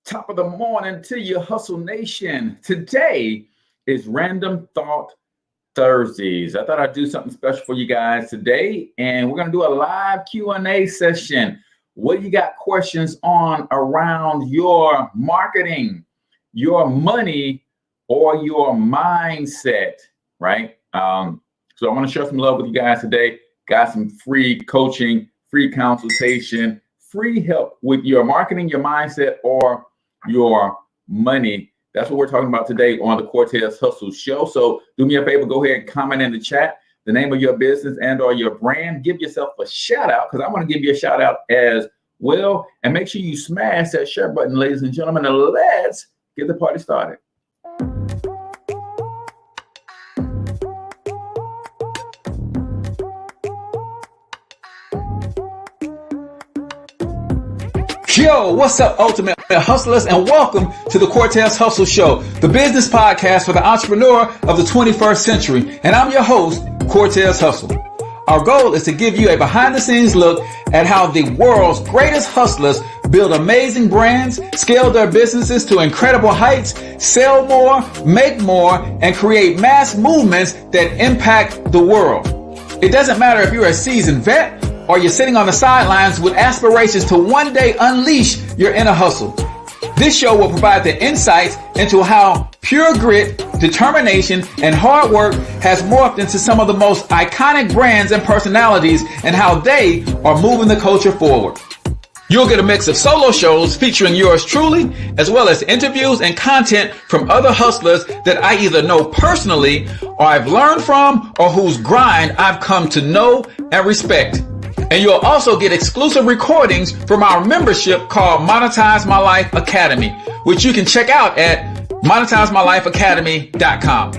Top of the morning to you, Hustle Nation. Today is Random Thought Thursdays. I thought I'd do something special for you guys today, and we're going to do a live Q&A session. What do you got questions on around your marketing, your money, or your mindset, right? So I want to share some love with you guys today. Got some free coaching, free consultation, free help with your marketing, your mindset, or your money. That's what we're talking about today on the Cortez Hustle Show. So do me a favor, go ahead and comment in the chat the name of your business and or your brand. Give yourself a shout out, because I want to give you a shout out as well. And make sure you smash that share button, ladies and gentlemen, and let's get the party started. Yo, what's up, Ultimate Hustlers, and welcome to the Cortez Hustle Show, the business podcast for the entrepreneur of the 21st century. And I'm your host, Cortez Hustle. Our goal is to give you a behind-the-scenes look at how the world's greatest hustlers build amazing brands, scale their businesses to incredible heights, sell more, make more, and create mass movements that impact the world. It doesn't matter if you're a seasoned vet or you're sitting on the sidelines with aspirations to one day unleash your inner hustle. This show will provide the insights into how pure grit, determination, and hard work has morphed into some of the most iconic brands and personalities, and how they are moving the culture forward. You'll get a mix of solo shows featuring yours truly, as well as interviews and content from other hustlers that I either know personally, or I've learned from, or whose grind I've come to know and respect. And you'll also get exclusive recordings from our membership called Monetize My Life Academy, which you can check out at monetizemylifeacademy.com.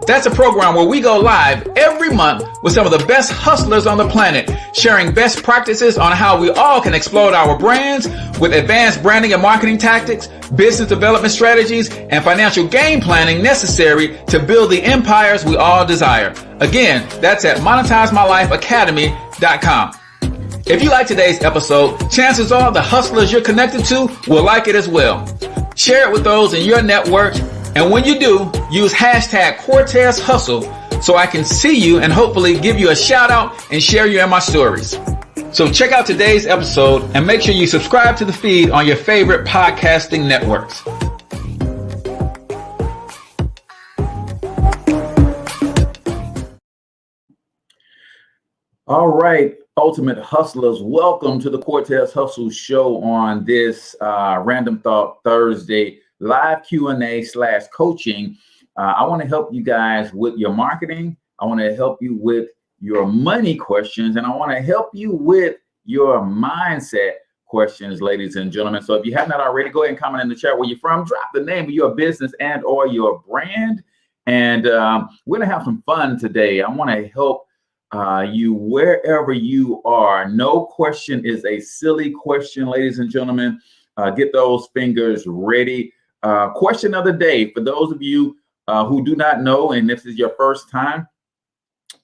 That's a program where we go live every month with some of the best hustlers on the planet, sharing best practices on how we all can explode our brands with advanced branding and marketing tactics, business development strategies, and financial game planning necessary to build the empires we all desire. Again, that's at monetizemylifeacademy.com. If you like today's episode, chances are the hustlers you're connected to will like it as well. Share it with those in your network, and when you do, use hashtag Cortez Hustle so I can see you and hopefully give you a shout out and share you in my stories. So check out today's episode and make sure you subscribe to the feed on your favorite podcasting networks. All right, Ultimate Hustlers, welcome to the Cortez Hustle Show on this Random Thought Thursday live Q&A/coaching. I want to help you guys with your marketing. I want to help you with your money questions, and I want to help you with your mindset questions, ladies and gentlemen. So if you have not already, go ahead and comment in the chat where you're from. Drop the name of your business and or your brand, and we're going to have some fun today. I want to help you wherever you are. No question is a silly question, ladies and gentlemen. Get those fingers ready. Question of the day, for those of you who do not know, and this is your first time,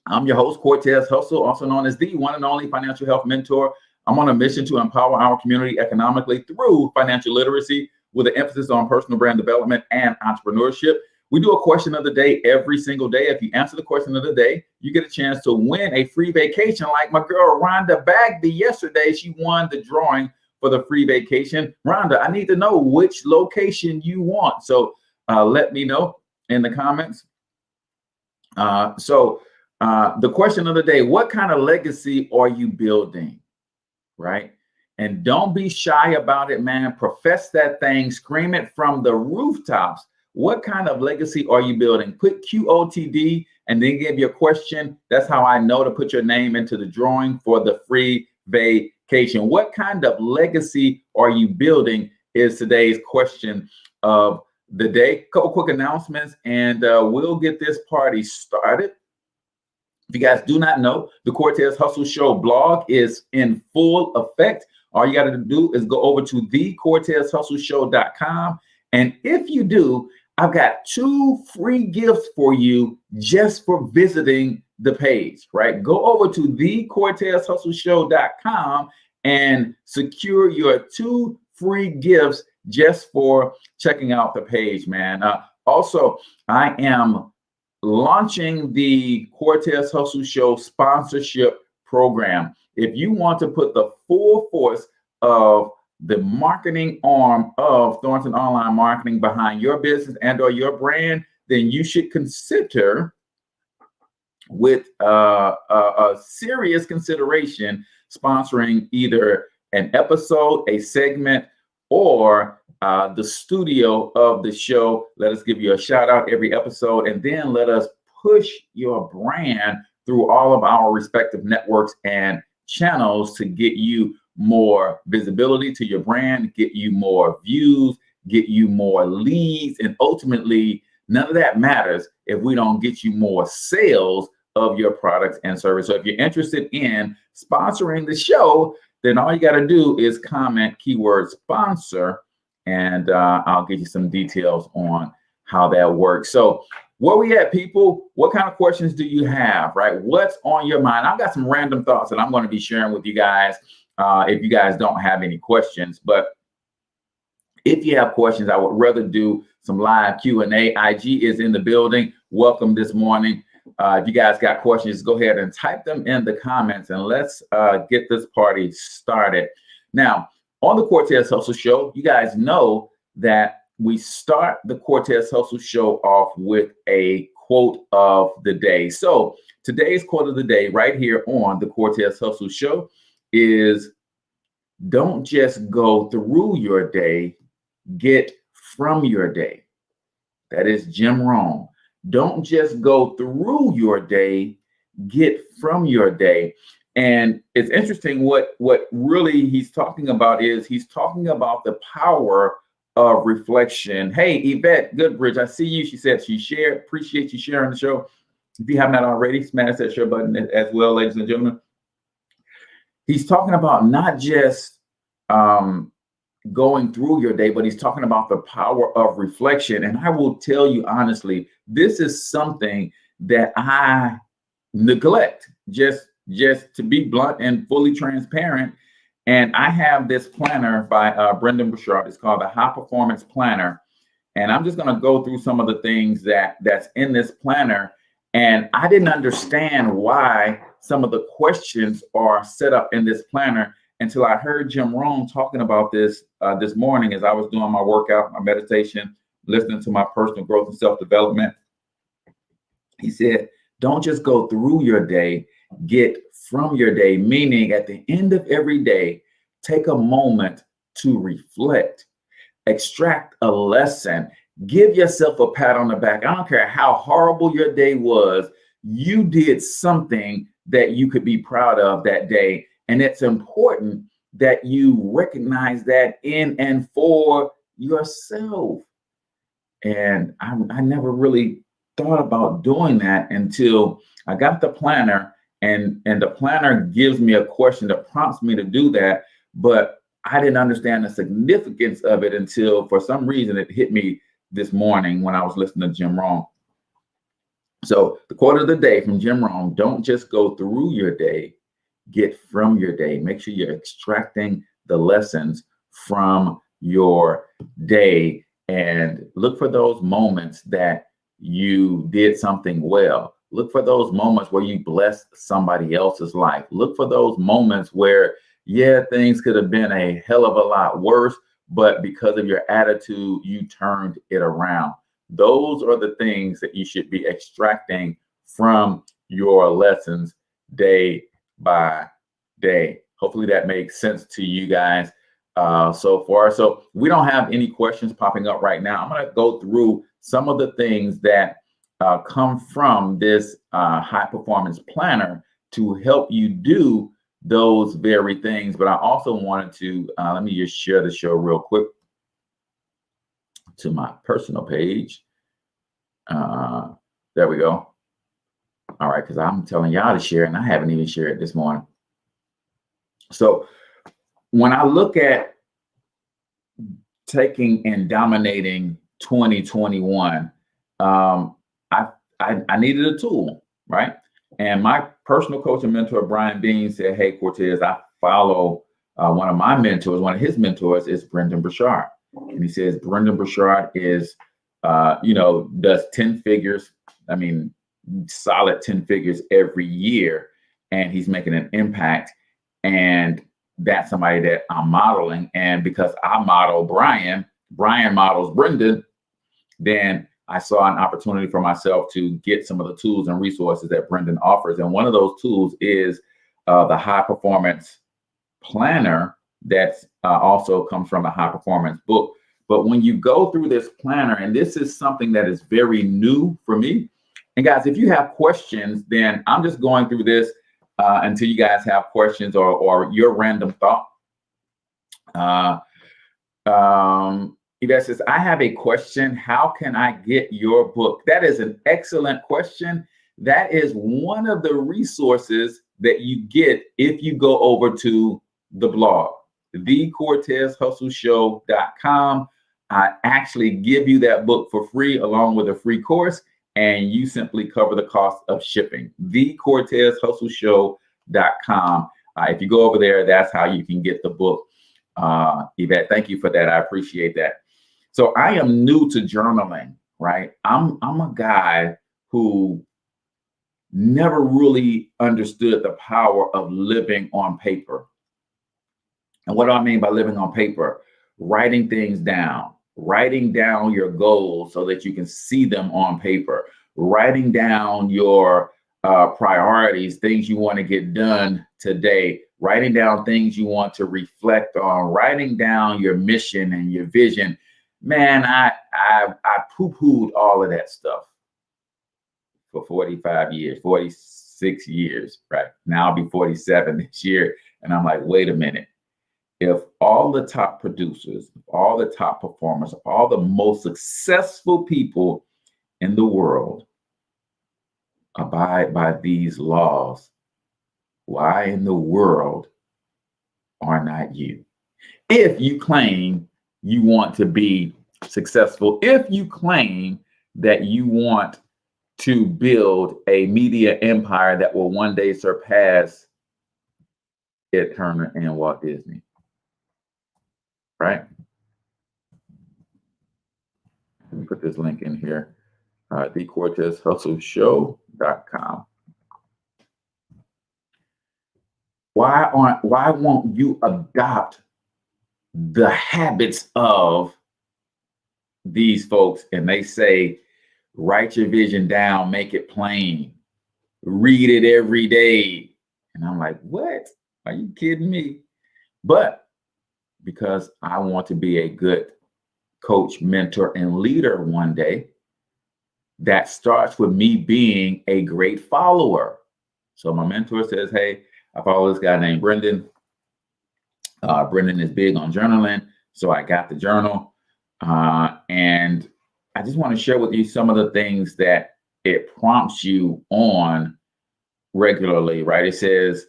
I'm your host, Cortez Hustle, also known as the one and only financial health mentor. I'm on a mission to empower our community economically through financial literacy with an emphasis on personal brand development and entrepreneurship. We do a question of the day every single day. If you answer the question of the day, you get a chance to win a free vacation. Like my girl Rhonda Bagby yesterday, she won the drawing for the free vacation. Rhonda, I need to know which location you want. So let me know in the comments. The question of the day, what kind of legacy are you building, right? And don't be shy about it, man. Profess that thing, scream it from the rooftops. What kind of legacy are you building? Put QOTD and then give your question. That's how I know to put your name into the drawing for the free vacation. What kind of legacy are you building is today's question of the day. Couple quick announcements and we'll get this party started. If you guys do not know, the Cortez Hustle Show blog is in full effect. All you got to do is go over to thecortezhustleshow.com. And if you do, I've got 2 free gifts for you just for visiting the page, right? Go over to thecortezhustleshow.com and secure your 2 free gifts just for checking out the page, man. Also, I am launching the Cortez Hustle Show sponsorship program. If you want to put the full force of the marketing arm of Thornton Online Marketing behind your business and or your brand, then you should consider with a serious consideration sponsoring either an episode, a segment, or the studio of the show. Let us give you a shout out every episode, and then let us push your brand through all of our respective networks and channels to get you more visibility to your brand, get you more views, get you more leads, and ultimately none of that matters if we don't get you more sales of your products and service. So if you're interested in sponsoring the show, then all you got to do is comment keyword sponsor, and I'll get you some details on how that works. So where we at, people? What kind of questions do you have, right? What's on your mind? I've got some random thoughts that I'm going to be sharing with you guys if you guys don't have any questions. But if you have questions, I would rather do some live Q&A. IG is in the building. Welcome this morning. If you guys got questions, go ahead and type them in the comments, and let's get this party started. Now, on the Cortez Hustle Show, you guys know that we start the Cortez Hustle Show off with a quote of the day. So today's quote of the day right here on the Cortez Hustle Show is, don't just go through your day, get from your day. That is Jim Rohn. Don't just go through your day, get from your day. And it's interesting what really he's talking about is he's talking about the power of reflection. Hey, Yvette Goodbridge, I see you. She said she shared. Appreciate you sharing the show. If you have not already, smash that share button as well, ladies and gentlemen. He's talking about not just going through your day, but he's talking about the power of reflection. And I will tell you honestly, this is something that I neglect, just to be blunt and fully transparent. And I have this planner by Brendan Burchard. It's called the High Performance Planner. And I'm just going to go through some of the things that's in this planner. And I didn't understand why some of the questions are set up in this planner until I heard Jim Rohn talking about this this morning as I was doing my workout, my meditation, listening to my personal growth and self-development. He said, don't just go through your day, get from your day, meaning at the end of every day, take a moment to reflect, extract a lesson, give yourself a pat on the back. I don't care how horrible your day was, you did something that you could be proud of that day. And it's important that you recognize that in and for yourself. And I never really thought about doing that until I got the planner, and the planner gives me a question that prompts me to do that. But I didn't understand the significance of it until for some reason it hit me this morning when I was listening to Jim Rohn. So the quote of the day from Jim Rohn, don't just go through your day, get from your day. Make sure you're extracting the lessons from your day and look for those moments that you did something well. Look for those moments where you blessed somebody else's life. Look for those moments where, yeah, things could have been a hell of a lot worse, but because of your attitude, you turned it around. Those are the things that you should be extracting from your lessons day by day. Hopefully that makes sense to you guys so far. So we don't have any questions popping up right now. I'm going to go through some of the things that come from this high performance planner to help you do those very things. But I also wanted to, let me just share the show real quick to my personal page. There we go. All right, because I'm telling y'all to share and I haven't even shared it this morning. So when I look at taking and dominating 2021, I needed a tool, right? And my personal coach and mentor, Brian Dean, said, hey, Cortez, I follow one of my mentors. One of his mentors is Brendan Burchard. And he says Brendan Burchard is, does 10 figures. I mean, solid 10 figures every year, and he's making an impact. And that's somebody that I'm modeling. And because I model Brian models Brendan, then I saw an opportunity for myself to get some of the tools and resources that Brendan offers. And one of those tools is the high performance planner that also comes from a high performance book. But when you go through this planner, and this is something that is very new for me, and guys, if you have questions, then I'm just going through this until you guys have questions or your random thought. Yvette says, I have a question. How can I get your book? That is an excellent question. That is one of the resources that you get if you go over to the blog, thecortezhustleshow.com. I actually give you that book for free along with a free course, and you simply cover the cost of shipping. thecortezhustleshow.com. If you go over there, that's how you can get the book. Yvette, thank you for that. I appreciate that. So I am new to journaling, right? I'm a guy who never really understood the power of living on paper. And what do I mean by living on paper? Writing things down, writing down your goals so that you can see them on paper, writing down your priorities, things you want to get done today, writing down things you want to reflect on, writing down your mission and your vision. Man, I poo-pooed all of that stuff for 45 years, 46 years, right? Now I'll be 47 this year. And I'm like, wait a minute. If all the top producers, all the top performers, all the most successful people in the world abide by these laws, why in the world are not you? If you claim you want to be successful, if you claim that you want to build a media empire that will one day surpass Ed Turner and Walt Disney, right? Let me put this link in here, thecortezhustleshow.com. Why won't you adopt the habits of these folks? And they say, write your vision down, make it plain, read it every day. And I'm like, what? Are you kidding me? But because I want to be a good coach, mentor, and leader one day, that starts with me being a great follower. So my mentor says, hey, I follow this guy named Brendan. Brendan is big on journaling. So I got the journal. And I just want to share with you some of the things that it prompts you on regularly, right? It says,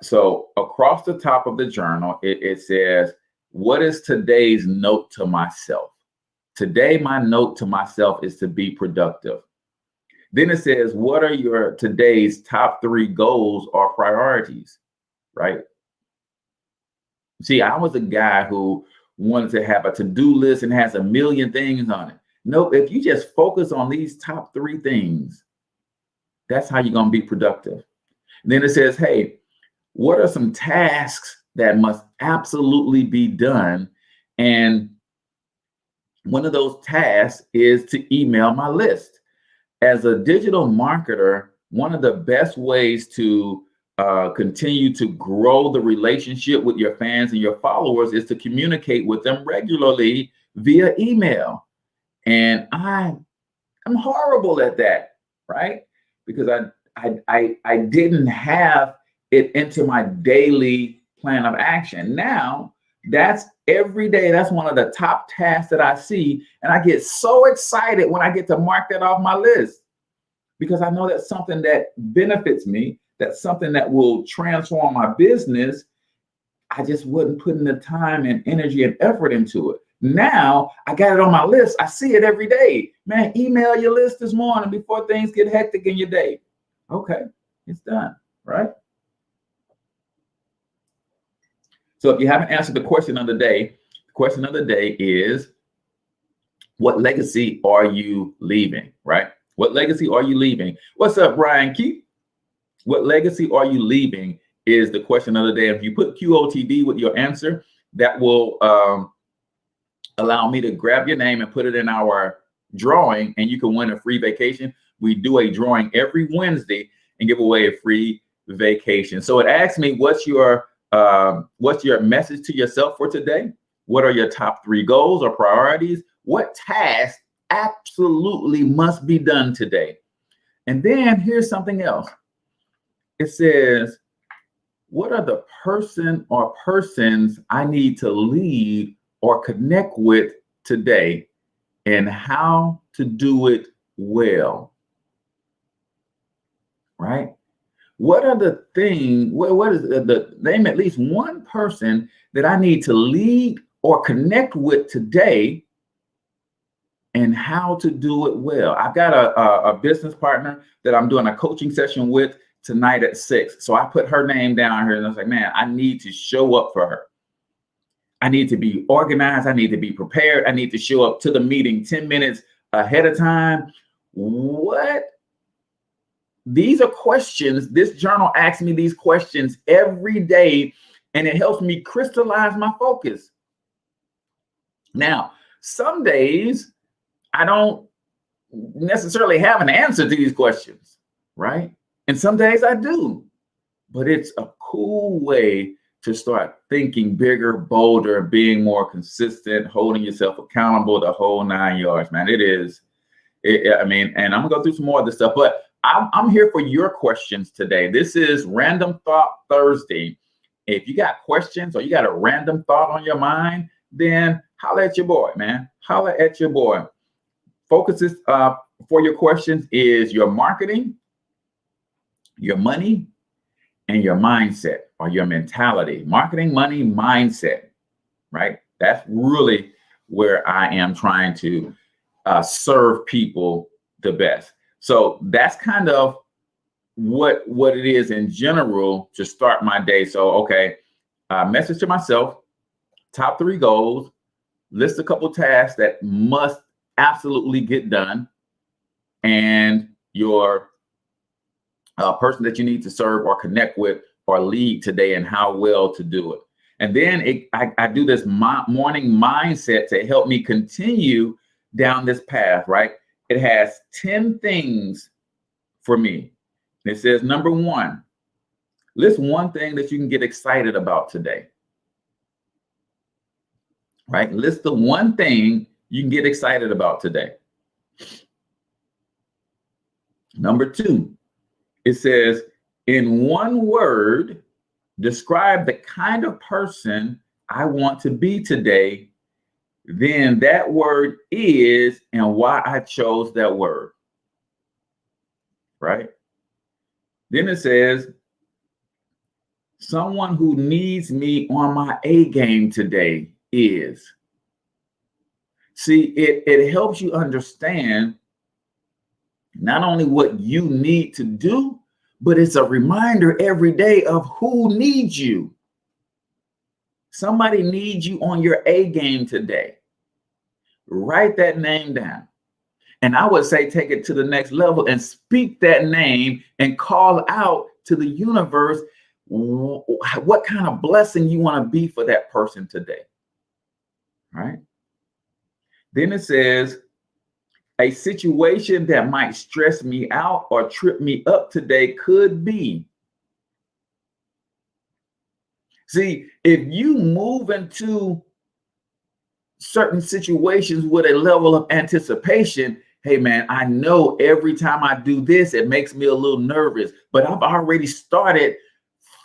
so across the top of the journal, it says, what is today's note to myself? Today, my note to myself is to be productive. Then it says, what are your today's top 3 goals or priorities, right? See, I was a guy who wanted to have a to-do list and has a million things on it. No, if you just focus on these top 3 things, that's how you're going to be productive. And then it says, hey, what are some tasks that must absolutely be done? And one of those tasks is to email my list. As a digital marketer, one of the best ways to continue to grow the relationship with your fans and your followers is to communicate with them regularly via email. And I'm horrible at that, right? Because I didn't have it into my daily plan of action. Now, that's every day. That's one of the top tasks that I see. And I get so excited when I get to mark that off my list, because I know that's something that benefits me. That's something that will transform my business. I just wasn't putting the time and energy and effort into it. Now I got it on my list. I see it every day. Man, email your list this morning before things get hectic in your day. Okay, it's done, right? So if you haven't answered the question of the day Question of the day is, what legacy are you leaving, right? What legacy are you leaving? What's up, Brian Keith? What legacy are you leaving is the question of the day. If you put QOTD with your answer, that will allow me to grab your name and put it in our drawing, and you can win a free vacation. We do a drawing every Wednesday and give away a free vacation. So it asks me, what's your message to yourself for today? What are your top 3 goals or priorities? What tasks absolutely must be done today? And then here's something else. It says, what are the person or persons I need to lead or connect with today, and how to do it well? Right? What are the things, what is the name at least one person that I need to lead or connect with today, and how to do it well? I've got a business partner that I'm doing a coaching session with tonight at 6. So I put her name down here and I was like, man, I need to show up for her. I need to be organized. I need to be prepared. I need to show up to the meeting 10 minutes ahead of time. These are questions. This journal asks me these questions every day, and it helps me crystallize my focus. Now, some days I don't necessarily have an answer to these questions, right? And some days I do, but it's a cool way to start thinking bigger, bolder, being more consistent, holding yourself accountable, the whole 9 yards, man. I mean, and I'm gonna go through some more of this stuff, but I'm here for your questions today. This is Random Thought Thursday. If you got questions or you got a random thought on your mind, then holla at your boy, man. Holla at your boy. Focuses for your questions is your marketing, your money, and your mindset or your mentality. Marketing, money, mindset, right? That's really where I am trying to serve people the best. So that's kind of what it is in general to start my day. So, okay, message to myself, top 3 goals, list a couple tasks that must absolutely get done, and your person that you need to serve or connect with or lead today, and how well to do it. And then I do this morning mindset to help me continue down this path, right? It has 10 things for me. It says, number 1, list one thing that you can get excited about today, right? List the one thing you can get excited about today. Number 2, it says, in one word, describe the kind of person I want to be today. Then that word is, and why I chose that word, right? Then it says, someone who needs me on my A game today is. See, it helps you understand not only what you need to do, but it's a reminder every day of who needs you. Somebody needs you on your A game today. Write that name down. And I would say take it to the next level and speak that name and call out to the universe what kind of blessing you want to be for that person today. Right? Then it says, a situation that might stress me out or trip me up today could be. See, if you move into certain situations with a level of anticipation, hey man, I know every time I do this, it makes me a little nervous, but I've already started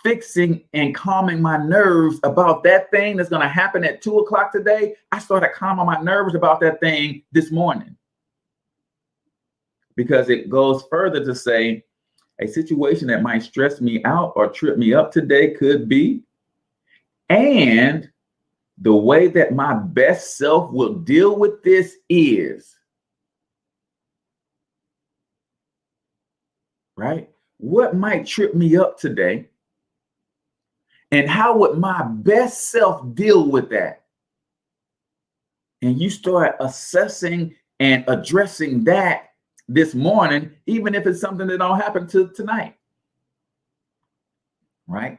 fixing and calming my nerves about that thing that's going to happen at 2 o'clock today. I started calming my nerves about that thing this morning. Because it goes further to say, a situation that might stress me out or trip me up today could be, and the way that my best self will deal with this is, right? What might trip me up today? And how would my best self deal with that? and you start assessing and addressing that this morning, even if it's something that don't happen to tonight, right?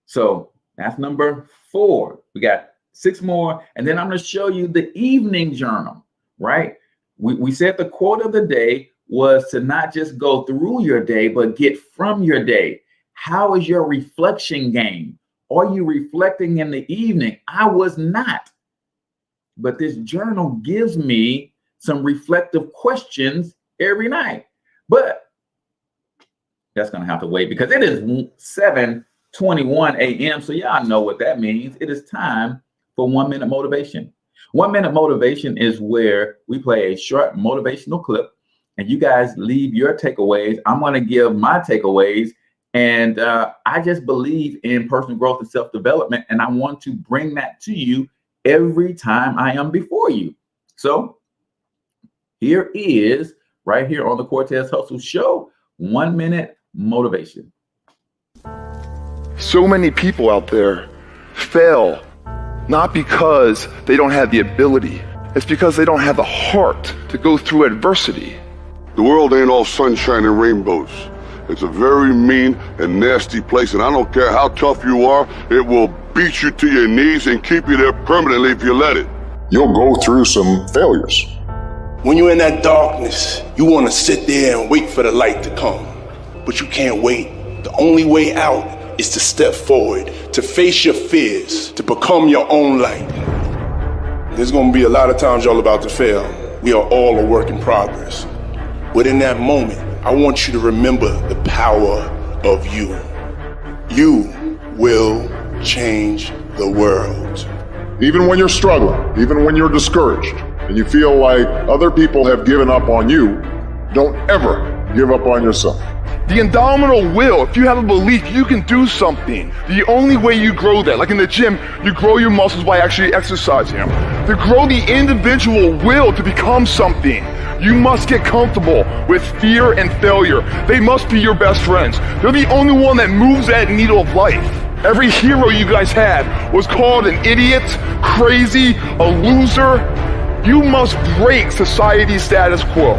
So that's number 4. We got 6 more, and then I'm going to show you the evening journal, right? We said the quote of the day was to not just go through your day, but get from your day. How is your reflection game? Are you reflecting in the evening? I was not. But this journal gives me some reflective questions every night. But that's going to have to wait because it is 7:21 a.m. So y'all know what that means. It is time for 1 minute motivation. 1 minute motivation is where we play a short motivational clip and you guys leave your takeaways. I'm going to give my takeaways. And I just believe in personal growth and self-development. And I want to bring that to you every time I am before you. So here is right here on the Cortez Hustle Show, 1 minute motivation. So many people out there fail not because they don't have the ability. It's because they don't have the heart to go through adversity. The world ain't all sunshine and rainbows. It's a very mean and nasty place, and I don't care how tough you are, it will beat you to your knees and keep you there permanently if you let it. You'll go through some failures. When you're in that darkness, you want to sit there and wait for the light to come. But you can't wait. The only way out is to step forward, to face your fears, to become your own light. There's going to be a lot of times y'all about to fail. We are all a work in progress. But in that moment, I want you to remember the power of you. You will change the world. Even when you're struggling, even when you're discouraged, and you feel like other people have given up on you, don't ever give up on yourself. The indomitable will, if you have a belief you can do something, the only way you grow that, like in the gym, you grow your muscles by actually exercising them. To grow the individual will to become something, you must get comfortable with fear and failure. They must be your best friends. They're the only one that moves that needle of life. Every hero you guys had was called an idiot, crazy, a loser. You must break society's status quo.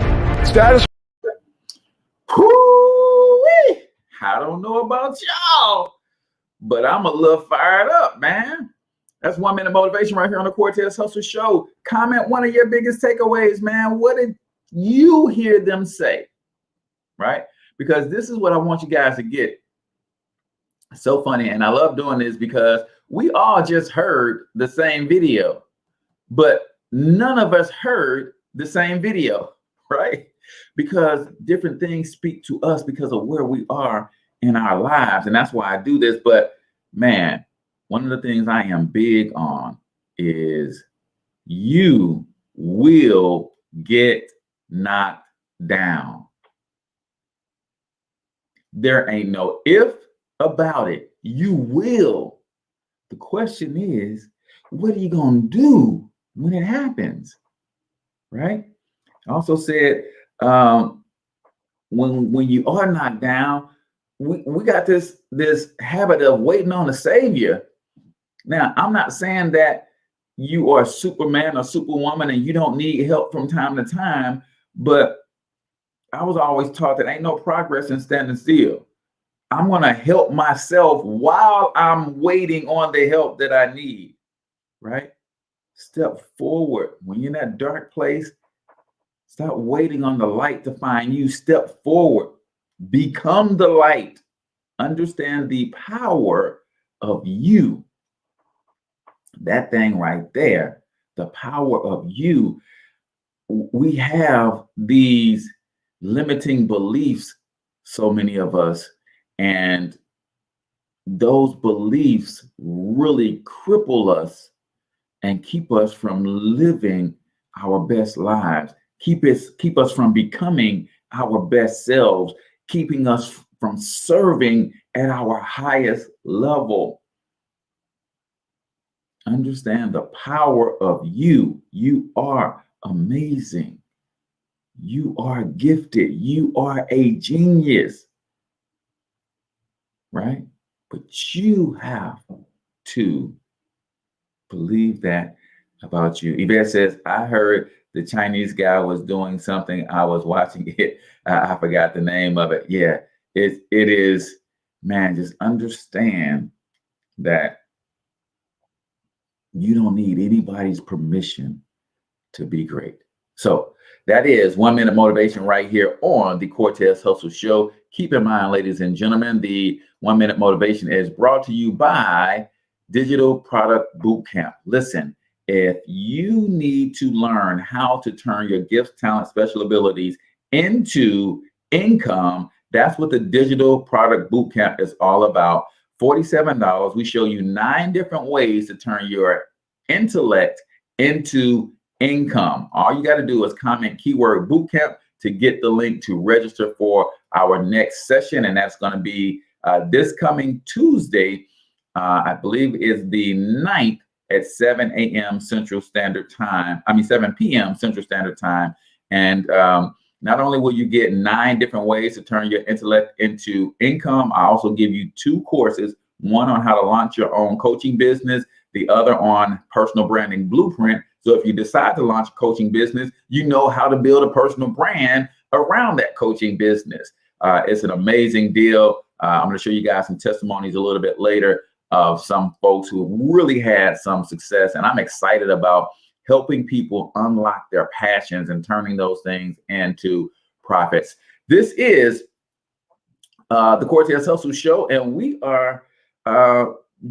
Woo-wee. I don't know about y'all, but I'm a little fired up, man. That's 1 minute motivation right here on the Cortez Hustle Show. Comment one of your biggest takeaways, man. What did you hear them say? Right? Because this is what I want you guys to get. So funny. And I love doing this because we all just heard the same video, but none of us heard the same video, right? Because different things speak to us because of where we are in our lives. And that's why I do this. But man, one of the things I am big on is you will get knocked down. There ain't no if about it. You will. The question is, what are you going to do when it happens? Right? I also said, when you are knocked down, we got this habit of waiting on a savior. Now, I'm not saying that you are Superman or Superwoman and you don't need help from time to time, but I was always taught that ain't no progress in standing still. I'm going to help myself while I'm waiting on the help that I need, right? Step forward. When you're in that dark place, stop waiting on the light to find you. Step forward. Become the light. Understand the power of you. That thing right there, the power of you. We have these limiting beliefs, so many of us, and those beliefs really cripple us and keep us from living our best lives, keep us from becoming our best selves, keeping us from serving at our highest level. Understand the power of you. You are amazing. You are gifted. You are a genius, right? But you have to believe that about you? Yvette says, I heard the Chinese guy was doing something. I was watching it. I forgot the name of it. Yeah, it is, man, just understand that you don't need anybody's permission to be great. So that is 1 minute motivation right here on the Cortez Hustle Show. Keep in mind, ladies and gentlemen, the 1 minute motivation is brought to you by Digital Product Bootcamp. Listen, if you need to learn how to turn your gifts, talent, special abilities into income, that's what the Digital Product Bootcamp is all about. $47. We show you 9 different ways to turn your intellect into income. All you got to do is comment keyword bootcamp to get the link to register for our next session. And that's going to be this coming Tuesday. I believe is the 9th at 7 a.m. Central Standard Time. 7 p.m. Central Standard Time. And not only will you get 9 different ways to turn your intellect into income, I also give you 2 courses, one on how to launch your own coaching business, the other on personal branding blueprint. So if you decide to launch a coaching business, you know how to build a personal brand around that coaching business. It's an amazing deal. I'm going to show you guys some testimonies a little bit later of some folks who really had some success. And I'm excited about helping people unlock their passions and turning those things into profits. This is the Cortez Hustle Show, and we are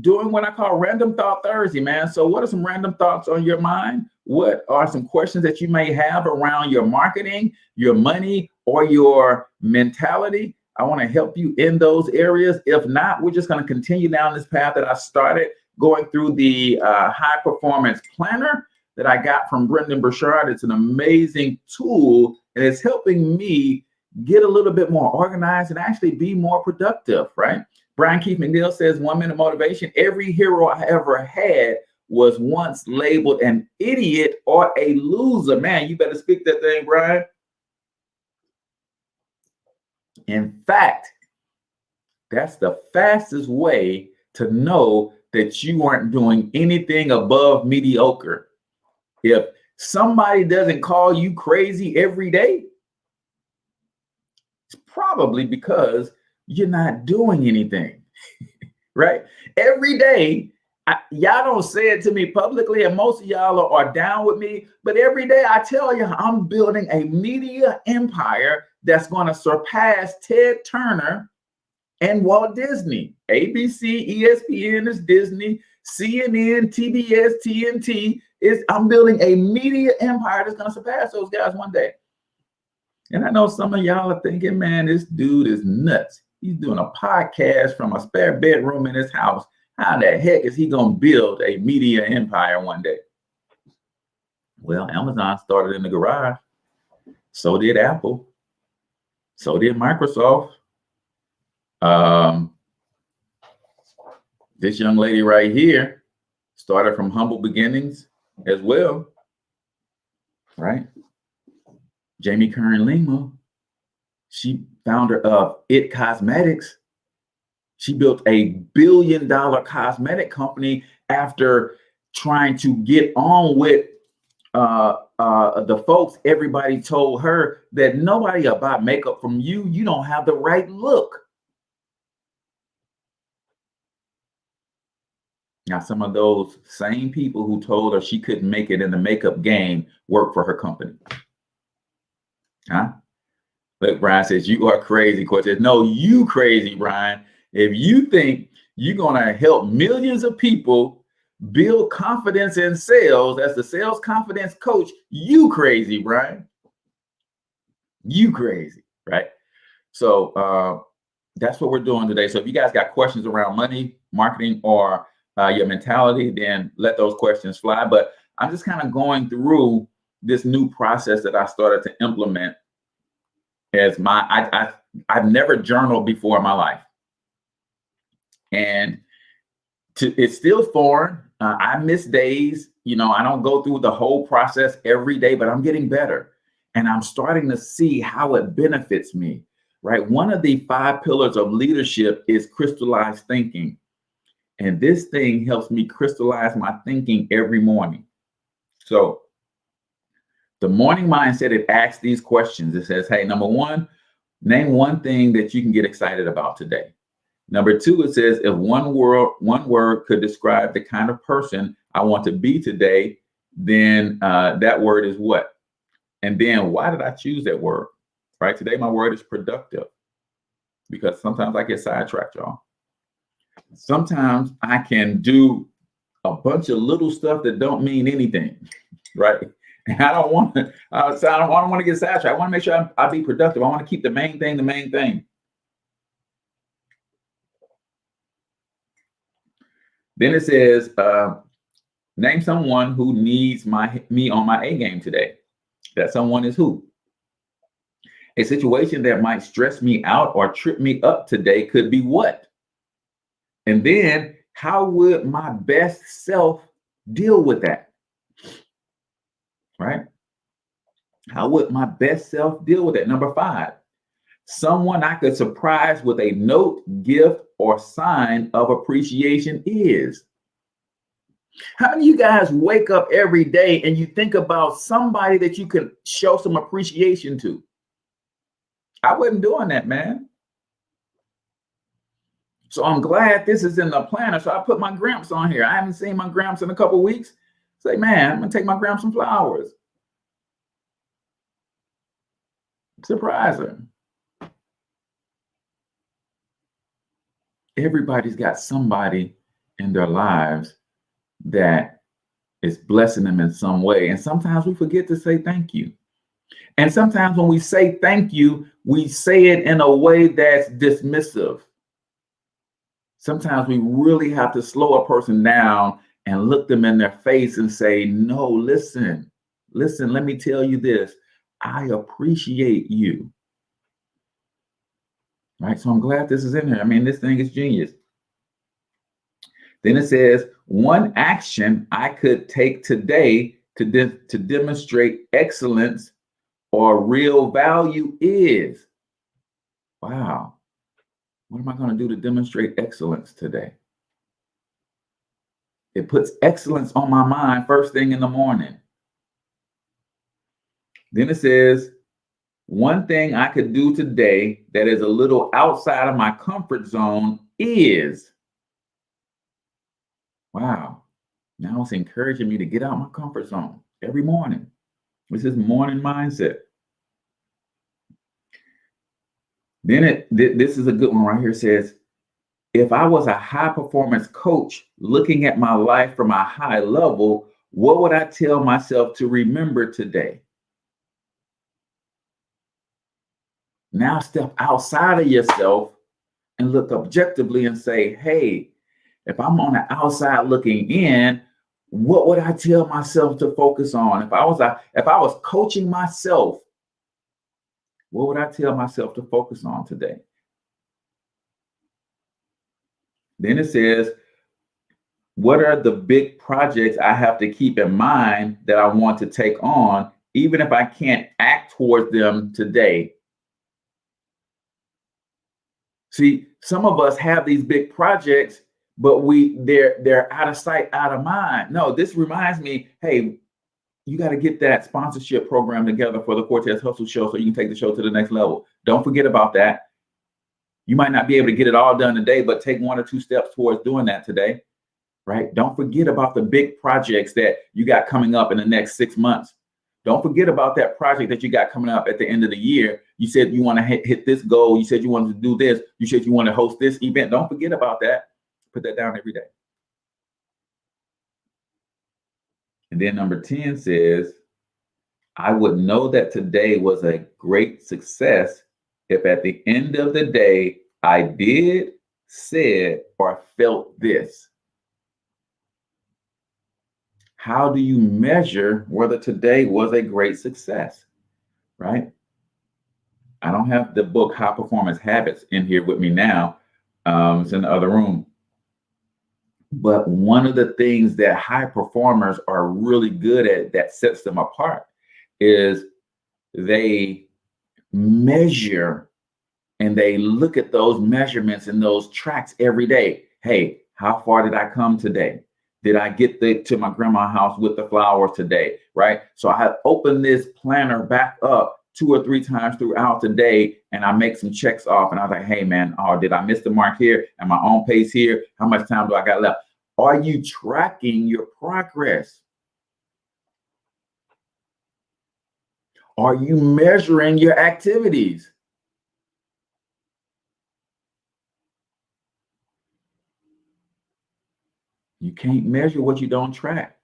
doing what I call Random Thought Thursday, man. So what are some random thoughts on your mind? What are some questions that you may have around your marketing, your money, or your mentality? I want to help you in those areas. If not, we're just going to continue down this path that I started, going through the high performance planner that I got from Brendan Burchard. It's an amazing tool, and it's helping me get a little bit more organized and actually be more productive, right? Brian Keith McNeil says 1 minute motivation. Every hero I ever had was once labeled an idiot or a loser. Man, you better speak that thing, Brian. In fact, that's the fastest way to know that you aren't doing anything above mediocre. If somebody doesn't call you crazy every day, it's probably because you're not doing anything, right? Every day, y'all don't say it to me publicly, and most of y'all are down with me, but every day I tell you I'm building a media empire that's going to surpass Ted Turner and Walt Disney. ABC, ESPN is Disney, CNN, TBS, TNT is. I'm building a media empire that's going to surpass those guys one day. And I know some of y'all are thinking, man, this dude is nuts. He's doing a podcast from a spare bedroom in his house. How the heck is he going to build a media empire one day? Well, Amazon started in the garage. So did Apple. So did Microsoft. This young lady right here started from humble beginnings as well, right? Jamie Kern Lima, she founder of It Cosmetics. She built a $1 billion cosmetic company after trying to get on with the folks. Everybody told her that nobody will buy makeup from you. You don't have the right look. Now, some of those same people who told her she couldn't make it in the makeup game work for her company. Huh? Look, Brian says, you are crazy, Cortez. No, you crazy, Brian. If you think you're going to help millions of people build confidence in sales as the sales confidence coach, you crazy, Brian. You crazy, right? So that's what we're doing today. So if you guys got questions around money, marketing, or your mentality, then let those questions fly. But I'm just kind of going through this new process that I started to implement as I've never journaled before in my life. And it's still foreign. I miss days. You know, I don't go through the whole process every day, but I'm getting better. And I'm starting to see how it benefits me, right? One of the 5 pillars of leadership is crystallized thinking. And this thing helps me crystallize my thinking every morning. So the morning mindset, it asks these questions. It says, hey, number one, name one thing that you can get excited about today. Number two, it says, if one word could describe the kind of person I want to be today, then that word is what? And then why did I choose that word? Right? Today, my word is productive, because sometimes I get sidetracked, y'all. Sometimes I can do a bunch of little stuff that don't mean anything, right? And I don't want to. So I don't want to get sidetracked. I want to make sure I be productive. I want to keep the main thing the main thing. Then it says, name someone who needs me on my A game today. That someone is who? A situation that might stress me out or trip me up today could be what? And then how would my best self deal with that? Right? How would my best self deal with it? Number five, someone I could surprise with a note, gift, or sign of appreciation is. How many of you guys wake up every day and you think about somebody that you can show some appreciation to? I wasn't doing that, man. So I'm glad this is in the planner. So I put my Gramps on here. I haven't seen my Gramps in a couple of weeks. Say, man, I'm gonna take my Gramps some flowers. Surprise her. Everybody's got somebody in their lives that is blessing them in some way. And sometimes we forget to say thank you. And sometimes when we say thank you, we say it in a way that's dismissive. Sometimes we really have to slow a person down and look them in their face and say, no, listen, let me tell you this. I appreciate you. Right? So I'm glad this is in here. I mean, this thing is genius. Then it says, one action I could take today to demonstrate excellence or real value is. Wow. What am I going to do to demonstrate excellence today? It puts excellence on my mind first thing in the morning. Then it says, one thing I could do today that is a little outside of my comfort zone is. Wow. Now it's encouraging me to get out of my comfort zone every morning. This is morning mindset. Then this is a good one right here. It says, if I was a high performance coach looking at my life from a high level, what would I tell myself to remember today? Now step outside of yourself and look objectively and say, hey, if I'm on the outside looking in, what would I tell myself to focus on? If I was coaching myself, what would I tell myself to focus on today? Then it says, what are the big projects I have to keep in mind that I want to take on, even if I can't act towards them today? See, some of us have these big projects, but they're out of sight, out of mind. No, this reminds me, hey, you got to get that sponsorship program together for the Cortez Hustle Show so you can take the show to the next level. Don't forget about that. You might not be able to get it all done today, but take 1 or 2 steps towards doing that today, right? Don't forget about the big projects that you got coming up in the next 6 months. Don't forget about that project that you got coming up at the end of the year. You said you want to hit this goal. You said you wanted to do this. You said you want to host this event. Don't forget about that. Put that down every day. And then number 10 says, I would know that today was a great success if at the end of the day, I did, said, or felt this. How do you measure whether today was a great success, right? I don't have the book High Performance Habits in here with me now. It's in the other room. But one of the things that high performers are really good at that sets them apart is they measure and they look at those measurements and those tracks every day. Hey, how far did I come today? did I get to my grandma's house with the flowers today, right? So I have opened this planner back up 2 or 3 times throughout the day, and I make some checks off, and I was like, hey man, oh, did I miss the mark here? Am I on pace here? How much time do I got left? Are you tracking your progress? Are you measuring your activities? You can't measure what you don't track.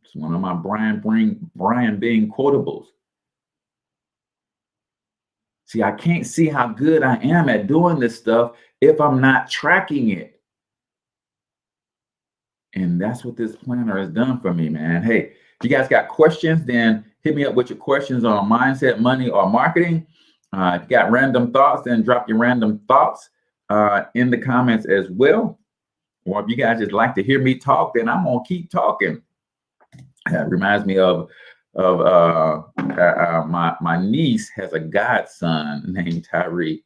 It's one of my Brian Bean quotables. See, I can't see how good I am at doing this stuff if I'm not tracking it. And that's what this planner has done for me, man. Hey, if you guys got questions, then hit me up with your questions on mindset, money, or marketing. If you got random thoughts, then drop your random thoughts in the comments as well. Or if you guys just like to hear me talk, then I'm gonna keep talking. That reminds me of my niece has a godson named Tyree,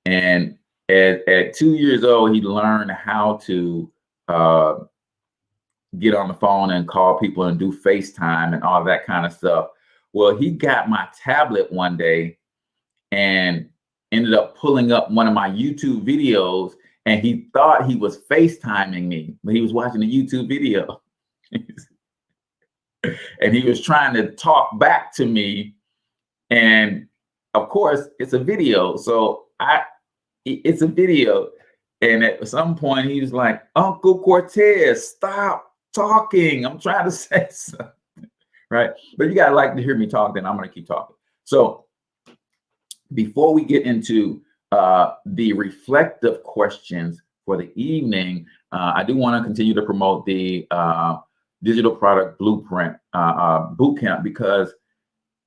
and at 2 years old, he learned how to get on the phone and call people and do FaceTime and all that kind of stuff. Well, he got my tablet one day and ended up pulling up one of my YouTube videos, and he thought he was FaceTiming me, but he was watching a YouTube video. And he was trying to talk back to me. And of course, it's a video. So it's a video. And at some point, he was like, Uncle Cortez, stop talking. I'm trying to say something. Right. But you got to like to hear me talk, then I'm going to keep talking. So before we get into the reflective questions for the evening, I do want to continue to promote the Digital Product Blueprint Bootcamp, because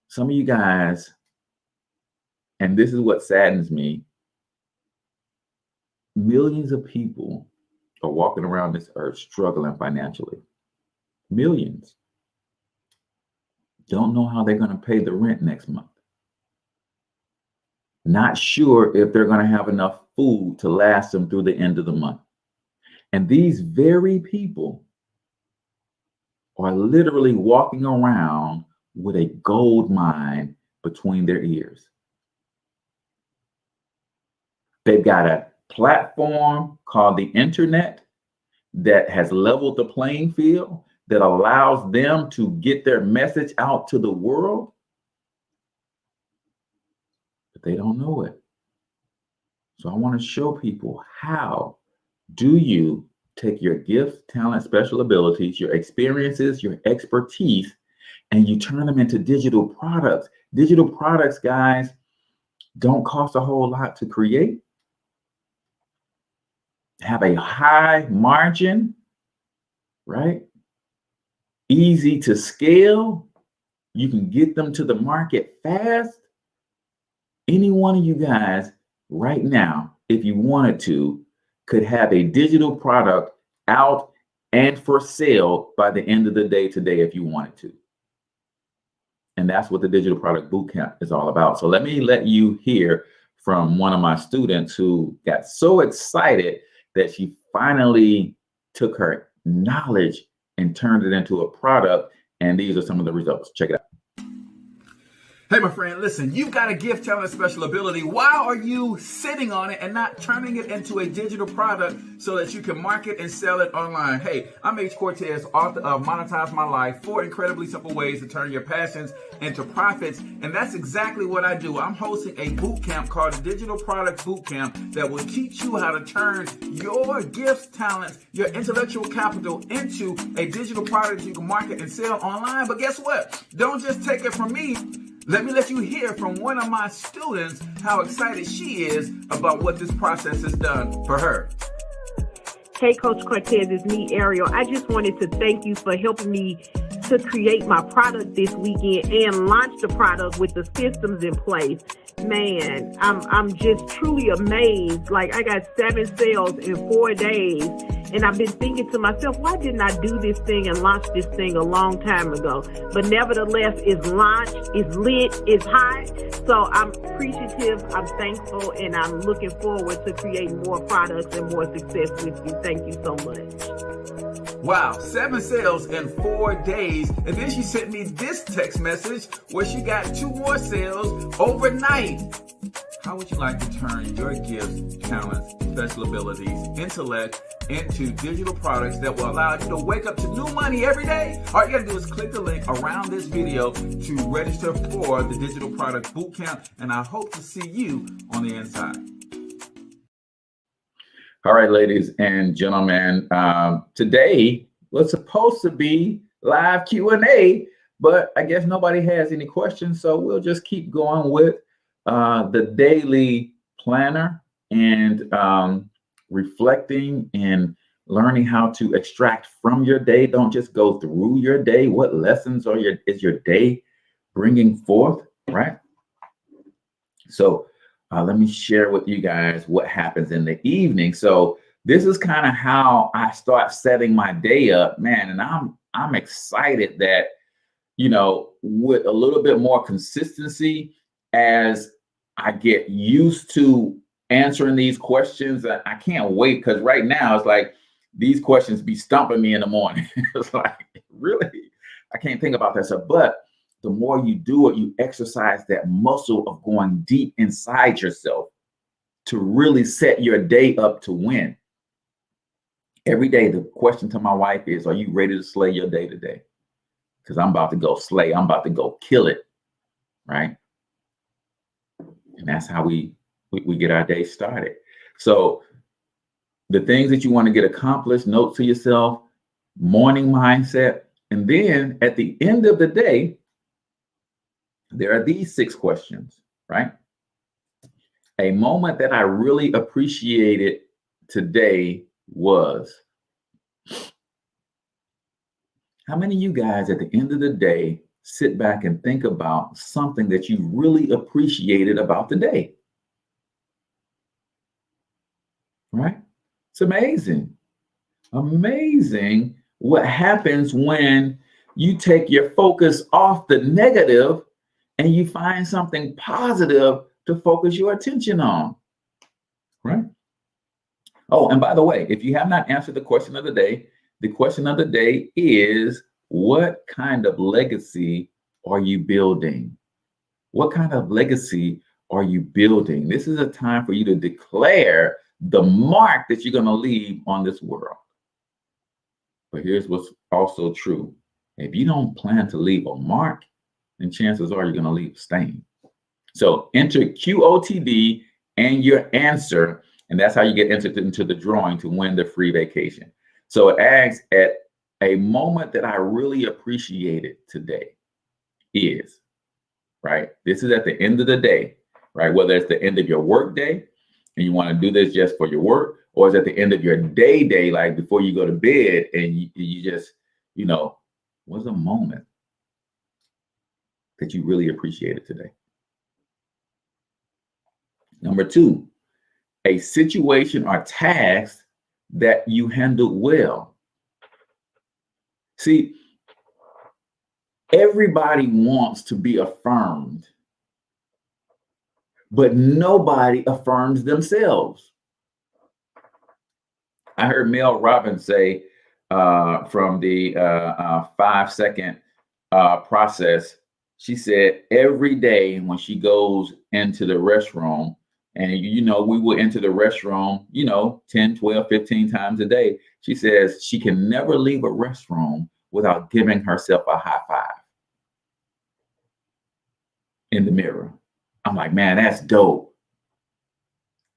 some of you guys, and this is what saddens me, millions of people are walking around this earth struggling financially. Millions. Don't know how they're going to pay the rent next month. Not sure if they're going to have enough food to last them through the end of the month. And these very people are literally walking around with a gold mine between their ears. They've got a platform called the internet that has leveled the playing field, that allows them to get their message out to the world, but they don't know it. So I want to show people, how do you take your gifts, talents, special abilities, your experiences, your expertise, and you turn them into digital products. Digital products, guys, don't cost a whole lot to create, have a high margin, right? Easy to scale. You can get them to the market fast. Any one of you guys right now, if you wanted to, could have a digital product out and for sale by the end of the day today if you wanted to. And that's what the Digital Product Bootcamp is all about. So let me let you hear from one of my students who got so excited that she finally took her knowledge and turned it into a product. And these are some of the results. Check it out. Hey, my friend, listen, you've got a gift, talent, special ability. Why are you sitting on it and not turning it into a digital product so that you can market and sell it online? Hey, I'm H Cortez, author of Monetize My Life, 4 incredibly simple ways to turn your passions into profits. And that's exactly what I do. I'm hosting a boot camp called the Digital Products Bootcamp that will teach you how to turn your gifts, talents, your intellectual capital into a digital product you can market and sell online. But guess what? Don't just take it from me. Let me let you hear from one of my students how excited she is about what this process has done for her. Hey, Coach Cortez, it's me, Ariel. I just wanted to thank you for helping me to create my product this weekend and launch the product with the systems in place. Man, I'm just truly amazed. Like, I got 7 sales in 4 days, and I've been thinking to myself, why didn't I do this thing and launch this thing a long time ago? But nevertheless, it's launched, it's lit, it's hot. So I'm appreciative, I'm thankful, and I'm looking forward to creating more products and more success with you. Thank you so much. Wow, 7 sales in 4 days. And then she sent me this text message where she got 2 more sales overnight. How would you like to turn your gifts, talents, special abilities, intellect into digital products that will allow you to wake up to new money every day? All you gotta do is click the link around this video to register for the Digital Product Bootcamp, and I hope to see you on the inside. All right, ladies and gentlemen, today was supposed to be live Q&A, but I guess nobody has any questions, so we'll just keep going with the daily planner and reflecting and learning how to extract from your day. Don't just go through your day. What lessons is your day bringing forth, right? So let me share with you guys what happens in the evening. So this is kind of how I start setting my day up, man. And I'm excited that, you know, with a little bit more consistency as I get used to answering these questions. I can't wait, because right now it's like these questions be stumping me in the morning. It's like, really, I can't think about that stuff. But the more you do it, you exercise that muscle of going deep inside yourself to really set your day up to win. Every day, the question to my wife is, are you ready to slay your day today? Because I'm about to go slay. I'm about to go kill it, right? And that's how we get our day started. So the things that you want to get accomplished, note to yourself, morning mindset. And then at the end of the day, there are these 6 questions, right? A moment that I really appreciated today was, how many of you guys at the end of the day sit back and think about something that you really appreciated about the day? Right? It's amazing. Amazing what happens when you take your focus off the negative and you find something positive to focus your attention on, right? Oh, and by the way, if you have not answered the question of the day is, what kind of legacy are you building? What kind of legacy are you building? This is a time for you to declare the mark that you're going to leave on this world. But here's what's also true. If you don't plan to leave a mark, then chances are you're going to leave a stain. So enter QOTD and your answer, and that's how you get entered into the drawing to win the free vacation. So it asks, at a moment that I really appreciated today is, right? This is at the end of the day, right? Whether it's the end of your work day and you want to do this just for your work, or it's at the end of your day, like before you go to bed, and you just, you know, what's a moment that you really appreciated today? Number 2, a situation or task that you handled well. See, everybody wants to be affirmed, but nobody affirms themselves. I heard Mel Robbins say from the 5-second process, she said every day when she goes into the restroom, and you know, we will enter the restroom, you know, 10, 12, 15 times a day. She says she can never leave a restroom without giving herself a high five in the mirror. I'm like, man, that's dope.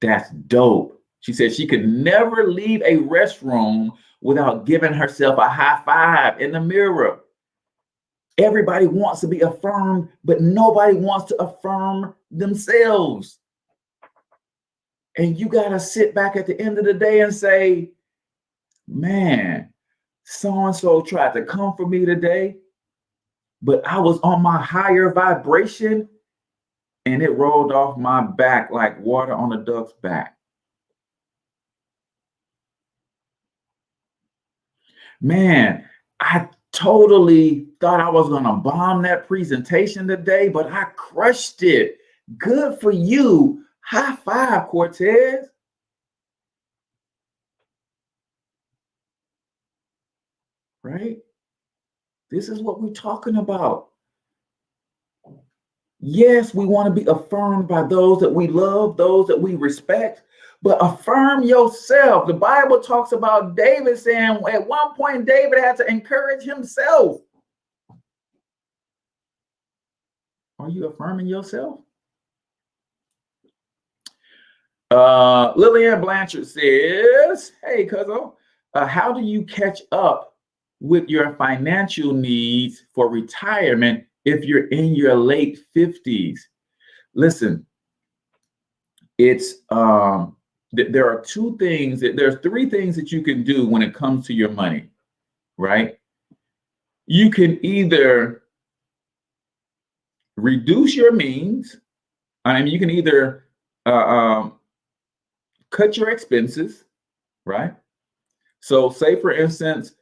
That's dope. She said she could never leave a restroom without giving herself a high five in the mirror. Everybody wants to be affirmed, but nobody wants to affirm themselves. And you got to sit back at the end of the day and say, man, so-and-so tried to come for me today, but I was on my higher vibration and it rolled off my back like water on a duck's back. Man, I totally thought I was going to bomb that presentation today, but I crushed it. Good for you. High five, Cortez. right? This is what we're talking about. Yes, we want to be affirmed by those that we love, those that we respect, but affirm yourself. The Bible talks about David saying at one point, David had to encourage himself. Are you affirming yourself? Lillian Blanchard says, hey, cousin, how do you catch up with your financial needs for retirement if you're in your late 50s? Listen, it's there are there's three things that you can do when it comes to your money, right? You can either reduce your means. I mean, you can either cut your expenses, right? So say, for instance,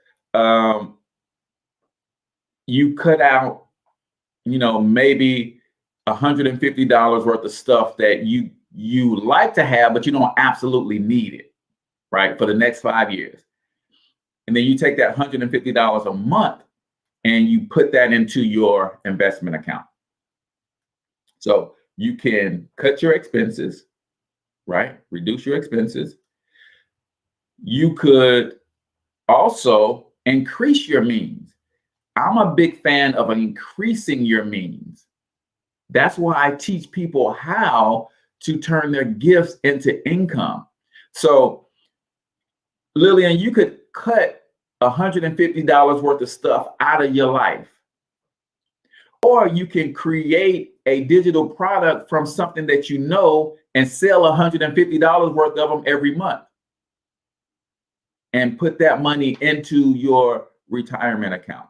you cut out, maybe $150 worth of stuff that you like to have, but you don't absolutely need it, right? For the next 5 years. And then you take that $150 a month and you put that into your investment account. So you can cut your expenses, right? Reduce your expenses. You could also increase your means. I'm a big fan of increasing your means. That's why I teach people how to turn their gifts into income. So, Lillian, you could cut $150 worth of stuff out of your life. Or you can create a digital product from something that you know and sell $150 worth of them every month and put that money into your retirement account,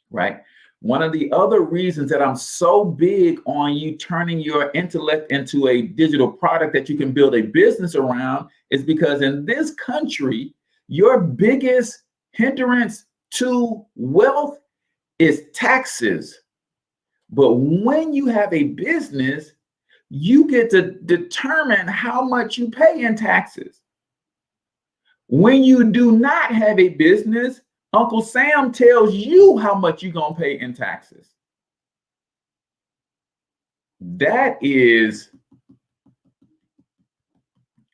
right? One of the other reasons that I'm so big on you turning your intellect into a digital product that you can build a business around is because in this country, your biggest hindrance to wealth is taxes. But when you have a business, you get to determine how much you pay in taxes. When you do not have a business, Uncle Sam tells you how much you're going to pay in taxes. That is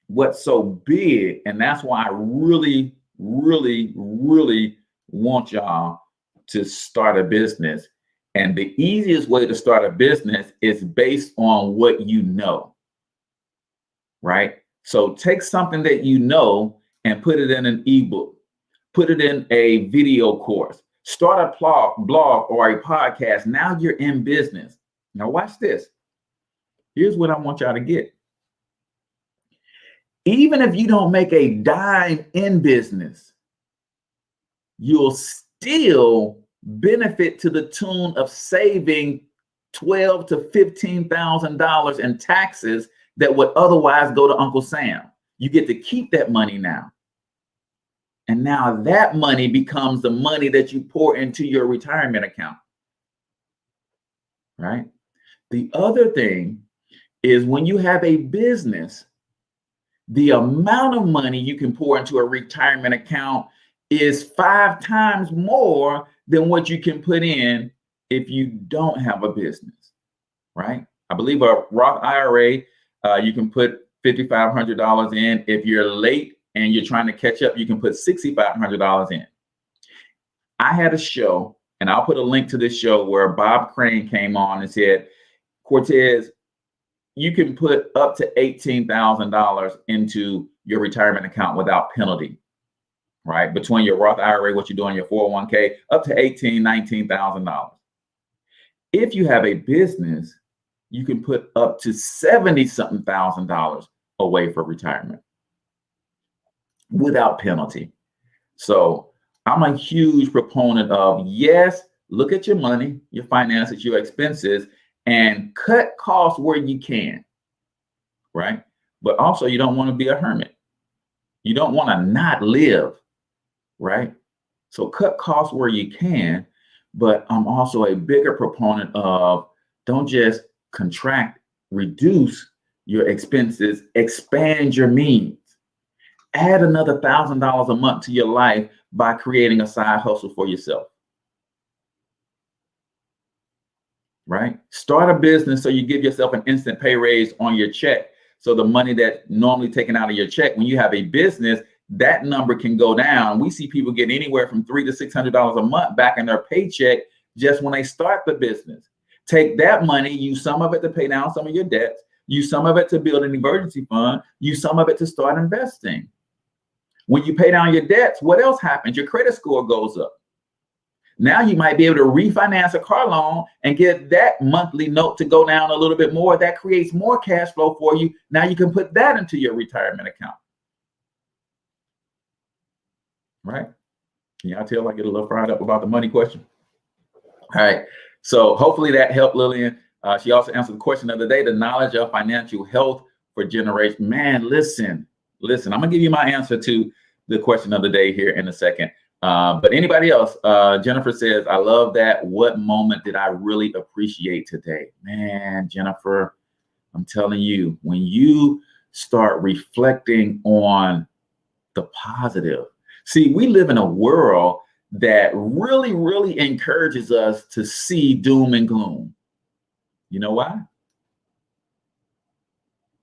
what's so big. And that's why I really, really, really want y'all to start a business. And the easiest way to start a business is based on what you know, right? So take something that you know and put it in an ebook, put it in a video course, start a blog or a podcast. Now you're in business. Now watch this. Here's what I want y'all to get. Even if you don't make a dime in business, you'll still benefit to the tune of saving $12,000 to $15,000 in taxes that would otherwise go to Uncle Sam. You get to keep that money now. And now that money becomes the money that you pour into your retirement account, right? The other thing is when you have a business, the amount of money you can pour into a retirement account is 5 times more than what you can put in if you don't have a business, right? I believe a Roth IRA, you can put $5,500 in. If you're late and you're trying to catch up, you can put $6,500 in. I had a show, and I'll put a link to this show where Bob Crane came on and said, Cortez, you can put up to $18,000 into your retirement account without penalty, right? Between your Roth IRA, what you're doing, your 401k, up to $18,000, $19,000. If you have a business, you can put up to $70-something thousand away for retirement without penalty. So I'm a huge proponent of, yes, look at your money, your finances, your expenses, and cut costs where you can, right? But also you don't want to be a hermit. You don't want to not live, right? So cut costs where you can, but I'm also a bigger proponent of don't just contract, reduce your expenses, expand your means. Add another $1,000 a month to your life by creating a side hustle for yourself. Right? Start a business so you give yourself an instant pay raise on your check. So the money that normally taken out of your check, when you have a business, that number can go down. We see people get anywhere from $300 to $600 a month back in their paycheck just when they start the business. Take that money, use some of it to pay down some of your debts, use some of it to build an emergency fund, use some of it to start investing. When you pay down your debts, what else happens? Your credit score goes up. Now you might be able to refinance a car loan and get that monthly note to go down a little bit more. That creates more cash flow for you. Now you can put that into your retirement account. Right? Can y'all tell I get a little fired up about the money question? All right. So hopefully that helped Lillian. She also answered the question of the day, the knowledge of financial health for generation. Man, listen. I'm going to give you my answer to the question of the day here in a second. But anybody else? Jennifer says, I love that. What moment did I really appreciate today? Man, Jennifer, I'm telling you, when you start reflecting on the positive. See, we live in a world that really, really encourages us to see doom and gloom. You know why?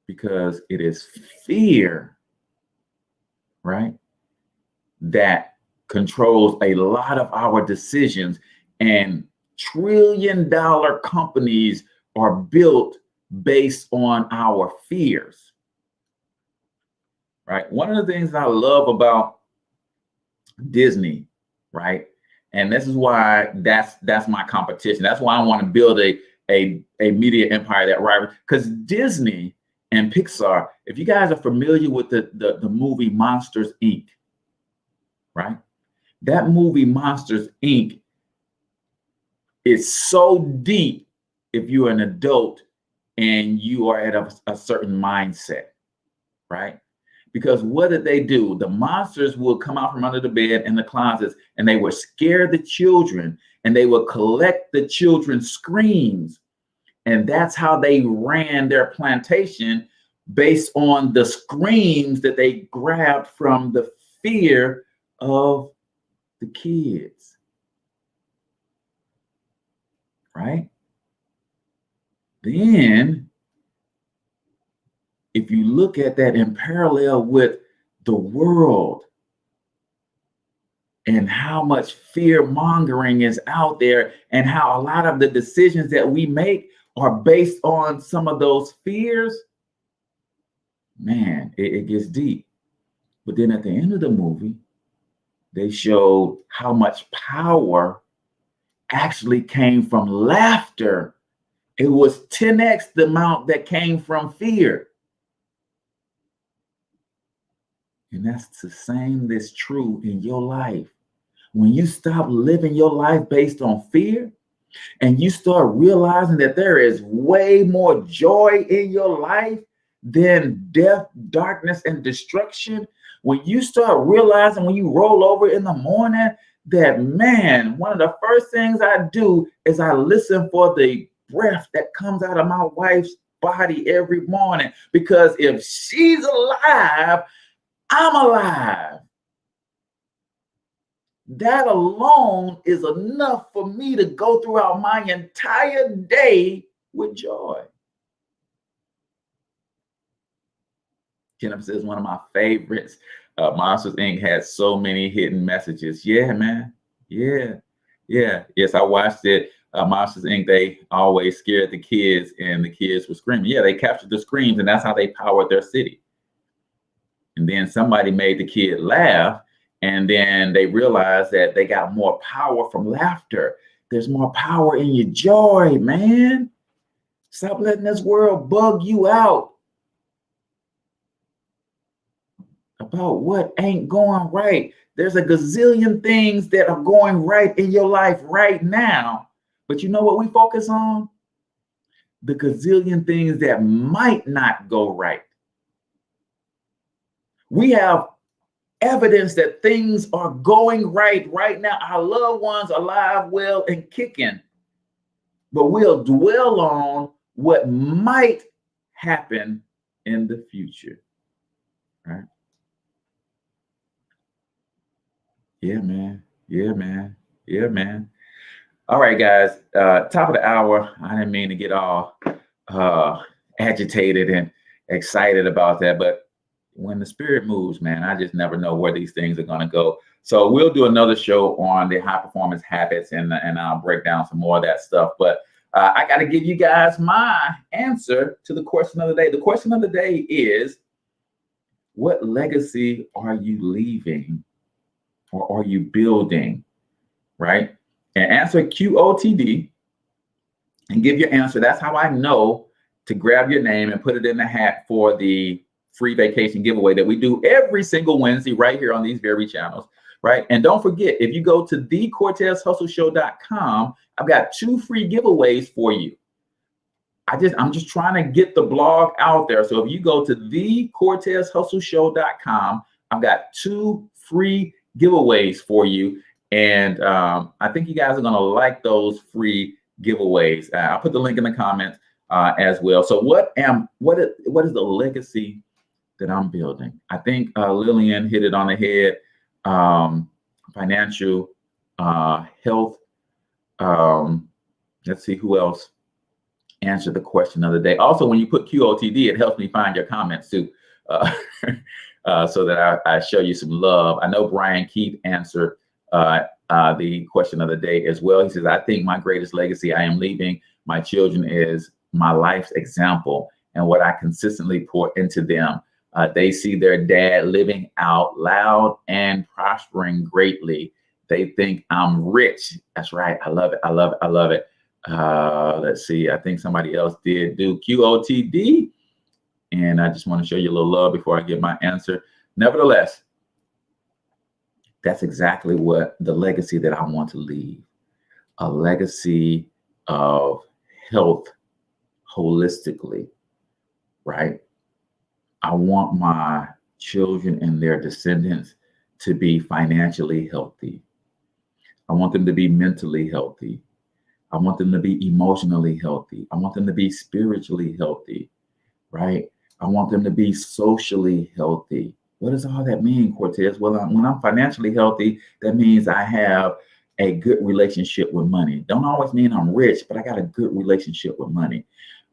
Because it is fear, right, that controls a lot of our decisions, and trillion-dollar companies are built based on our fears, right? One of the things I love about Disney, right, and this is why that's my competition. That's why I want to build a media empire that rivals, because Disney and Pixar, if you guys are familiar with the movie Monsters, Inc., right? That movie Monsters, Inc. is so deep if you're an adult and you are at a certain mindset, right? Because what did they do? The monsters would come out from under the bed in the closets, and they would scare the children, and they would collect the children's screams. And that's how they ran their plantation, based on the screams that they grabbed from the fear of the kids, right? Then, if you look at that in parallel with the world and how much fear mongering is out there, and how a lot of the decisions that we make are based on some of those fears, man, it gets deep. But then at the end of the movie, they showed how much power actually came from laughter. It was 10x the amount that came from fear. And that's the same that's true in your life. When you stop living your life based on fear, and you start realizing that there is way more joy in your life than death, darkness, and destruction, when you start realizing, when you roll over in the morning, that, man, one of the first things I do is I listen for the breath that comes out of my wife's body every morning, because if she's alive, I'm alive. That alone is enough for me to go throughout my entire day with joy. Jennifer says, one of my favorites, Monsters, Inc. has so many hidden messages. Yeah, man. Yeah. Yes, I watched it. Monsters, Inc., they always scared the kids, and the kids were screaming. Yeah, they captured the screams, and that's how they powered their city. And then somebody made the kid laugh, and then they realized that they got more power from laughter. There's more power in your joy, man. Stop letting this world bug you out about what ain't going right. There's a gazillion things that are going right in your life right now. But you know what we focus on? The gazillion things that might not go right. We have evidence that things are going right now. Our loved ones are alive, well, and kicking. But we'll dwell on what might happen in the future, right? Yeah, man. Yeah, man. Yeah, man. All right, guys. Top of the hour. I didn't mean to get all agitated and excited about that, but when the spirit moves, man, I just never know where these things are going to go. So we'll do another show on the high performance habits, and I'll break down some more of that stuff. But I got to give you guys my answer to the question of the day. The question of the day is, what legacy are you leaving or are you building, right? And answer QOTD and give your answer. That's how I know to grab your name and put it in the hat for the free vacation giveaway that we do every single Wednesday right here on these very channels, right? And don't forget, if you go to thecortezhustleshow.com, I've got 2 free giveaways for you. I'm just trying to get the blog out there. So if you go to thecortezhustleshow.com, I've got 2 free giveaways for you. And I think you guys are going to like those free giveaways. I'll put the link in the comments as well. So what is the legacy that I'm building? I think Lillian hit it on the head. Financial, health. Let's see who else answered the question of the day. Also, when you put QOTD, it helps me find your comments too, so that I show you some love. I know Brian Keith answered the question of the day as well. He says, I think my greatest legacy I am leaving my children is my life's example and what I consistently pour into them. They see their dad living out loud and prospering greatly. They think I'm rich. That's right. I love it. I love it. I love it. Let's see. I think somebody else did do QOTD. And I just want to show you a little love before I give my answer. Nevertheless, that's exactly what the legacy that I want to leave. A legacy of health holistically, right? I want my children and their descendants to be financially healthy. I want them to be mentally healthy. I want them to be emotionally healthy. I want them to be spiritually healthy, right? I want them to be socially healthy. What does all that mean, Cortez? Well, when I'm financially healthy, that means I have a good relationship with money. Don't always mean I'm rich, but I got a good relationship with money.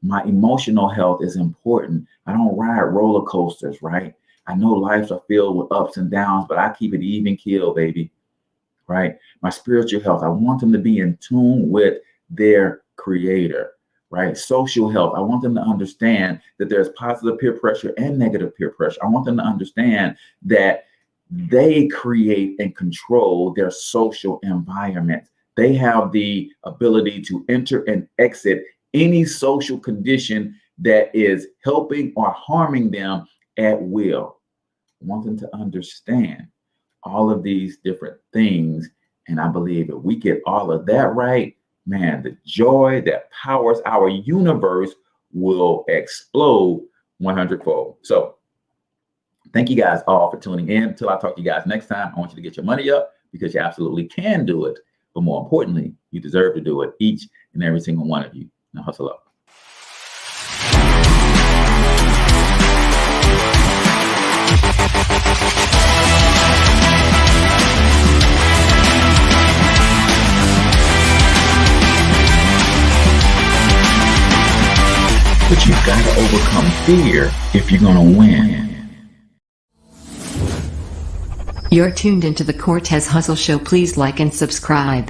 My emotional health is important. I don't ride roller coasters, right? I know lives are filled with ups and downs, but I keep it even keel, baby, right? My spiritual health, I want them to be in tune with their creator, right? Social health, I want them to understand that there's positive peer pressure and negative peer pressure. I want them to understand that they create and control their social environment. They have the ability to enter and exit any social condition that is helping or harming them at will. I want them to understand all of these different things. And I believe if we get all of that right, man, the joy that powers our universe will explode 100-fold. So thank you guys all for tuning in. Until I talk to you guys next time, I want you to get your money up because you absolutely can do it. But more importantly, you deserve to do it, each and every single one of you. Now hustle up. But you've got to overcome fear if you're going to win. You're tuned into the Cortez Hustle Show. Please like and subscribe.